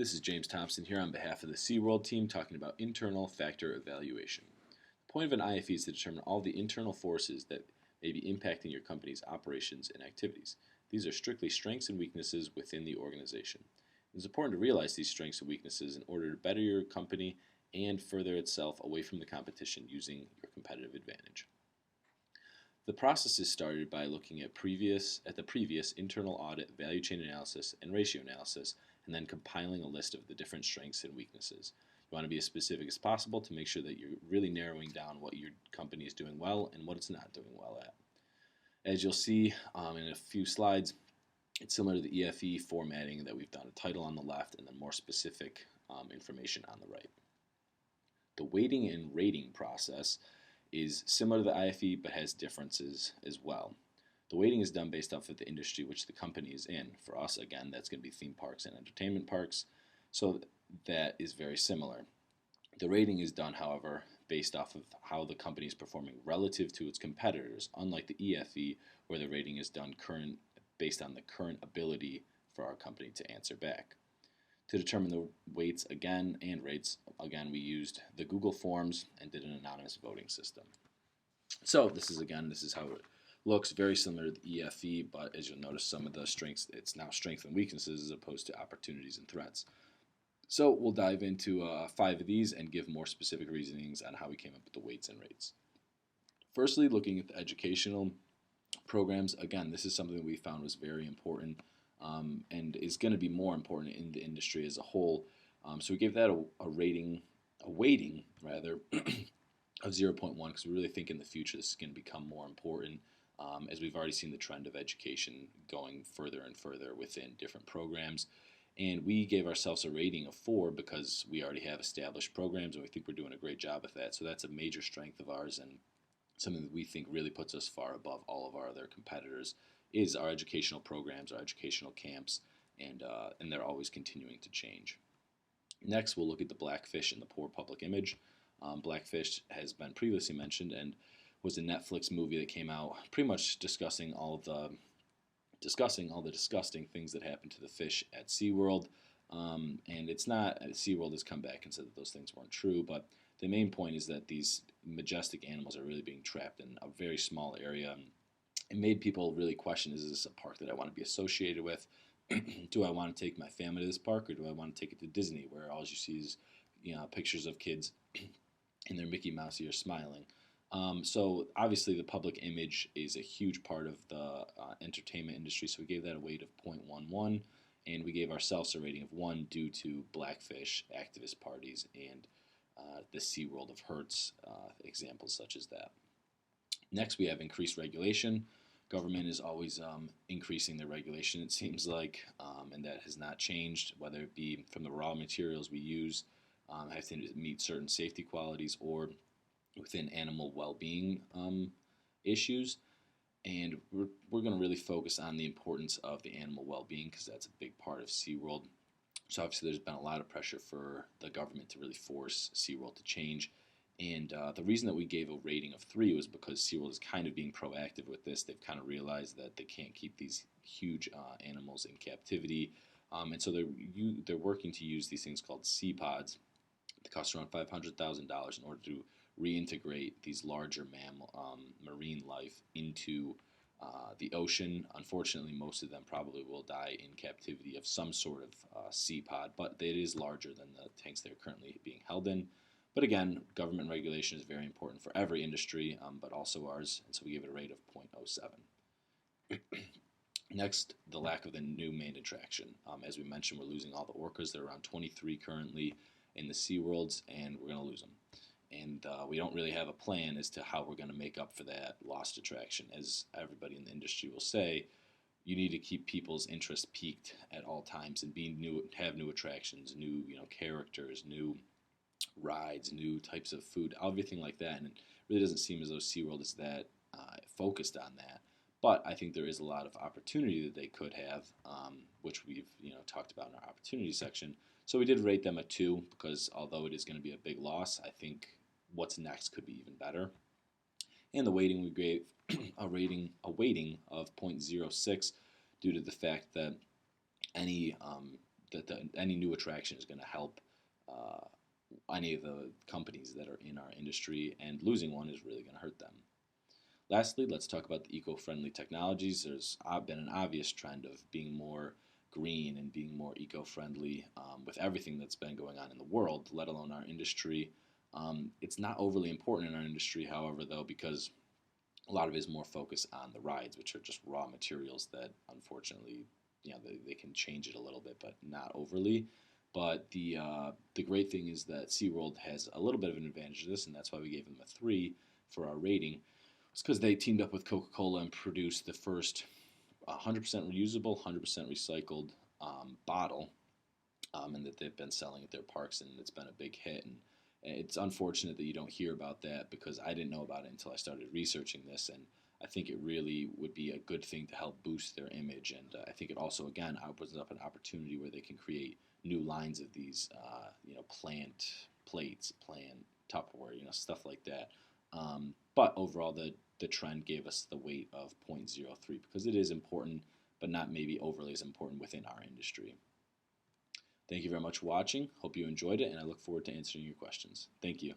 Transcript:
This is James Thompson here on behalf of the SeaWorld team talking about internal factor evaluation. The point of an IFE is to determine all the internal forces that may be impacting your company's operations and activities. These are strictly strengths and weaknesses within the organization. It's important to realize these strengths and weaknesses in order to better your company and further itself away from the competition using your competitive advantage. The process is started by looking at the previous internal audit, value chain analysis, and ratio analysis, and then compiling a list of the different strengths and weaknesses. You want to be as specific as possible to make sure that you're really narrowing down what your company is doing well and what it's not doing well at. As you'll see in a few slides, it's similar to the IFE formatting that we've done a title on the left and then more specific information on the right. The weighting and rating process is similar to the IFE but has differences as well. The weighting is done based off of the industry which the company is in. For us, again, that's going to be theme parks and entertainment parks, so that is very similar. The rating is done, however, based off of how the company is performing relative to its competitors, unlike the IFE, where the rating is done based on the current ability for our company to answer back. To determine the weights again and rates, again, we used the Google Forms and did an anonymous voting system. So this is how it looks, very similar to the IFE, but as you'll notice, some of the strengths, it's now strengths and weaknesses as opposed to opportunities and threats. So we'll dive into 5 of these and give more specific reasonings on how we came up with the weights and rates. Firstly, looking at the educational programs, again, this is something that we found was very important and is going to be more important in the industry as a whole. So we gave that a weighting rather of 0.1 because we really think in the future this is going to become more important as we've already seen the trend of education going further and further within different programs. And we gave ourselves a rating of 4 because we already have established programs and we think we're doing a great job with that. So that's a major strength of ours and something that we think really puts us far above all of our other competitors is our educational programs, our educational camps, and they're always continuing to change. Next, we'll look at the Blackfish and the poor public image. Blackfish has been previously mentioned and was a Netflix movie that came out pretty much discussing all the disgusting things that happened to the fish at SeaWorld. And it's not, SeaWorld has come back and said that those things weren't true, but the main point is that these majestic animals are really being trapped in a very small area. It made people really question, is this a park that I want to be associated with? Do I want to take my family to this park, or do I want to take it to Disney, where all you see is pictures of kids in their Mickey Mouse ears smiling? So obviously the public image is a huge part of the entertainment industry, so we gave that a weight of 0.11, and we gave ourselves a rating of 1 due to Blackfish, activist parties, and the SeaWorld of Hertz examples such as that. Next, we have increased regulation. Government is always increasing their regulation, it seems like, and that has not changed, whether it be from the raw materials we use, have to meet certain safety qualities, or within animal well-being issues. And we're going to really focus on the importance of the animal well-being because that's a big part of SeaWorld. So obviously there's been a lot of pressure for the government to really force SeaWorld to change. And the reason that we gave a rating of 3 was because SeaWorld is kind of being proactive with this. They've kind of realized that they can't keep these huge animals in captivity. And so they're working to use these things called sea pods that cost around $500,000 in order to reintegrate these larger marine life into the ocean. Unfortunately, most of them probably will die in captivity of some sort of sea pod, but it is larger than the tanks they're currently being held in. But again, government regulation is very important for every industry, but also ours, and so we give it a rate of 0.07. Next, the lack of the new main attraction. As we mentioned, we're losing all the orcas. There are around 23 currently in the SeaWorlds, and we're going to lose them. And we don't really have a plan as to how we're going to make up for that lost attraction. As everybody in the industry will say, you need to keep people's interest peaked at all times and have new attractions, new characters, new rides, new types of food, everything like that. And it really doesn't seem as though SeaWorld is that focused on that. But I think there is a lot of opportunity that they could have, which we've talked about in our opportunity section. So we did rate them a 2 because although it is going to be a big loss, I think what's next could be even better. And the weighting, we gave a weighting of 0.06 due to the fact that any any new attraction is going to help any of the companies that are in our industry, and losing one is really going to hurt them. Lastly, let's talk about the eco-friendly technologies. There's been an obvious trend of being more green and being more eco-friendly with everything that's been going on in the world, let alone our industry. It's not overly important in our industry, however, though, because a lot of it is more focused on the rides, which are just raw materials that, unfortunately, they can change it a little bit, but not overly. But the great thing is that SeaWorld has a little bit of an advantage of this, and that's why we gave them a 3 for our rating. It's because they teamed up with Coca-Cola and produced the first 100% reusable, 100% recycled bottle, and that they've been selling at their parks, and it's been a big hit. And it's unfortunate that you don't hear about that, because I didn't know about it until I started researching this, and I think it really would be a good thing to help boost their image. And I think it also, again, opens up an opportunity where they can create new lines of these, plant plates, plant Tupperware, stuff like that. But overall, the trend gave us the weight of 0.03 because it is important, but not maybe overly as important within our industry. Thank you very much for watching. Hope you enjoyed it, and I look forward to answering your questions. Thank you.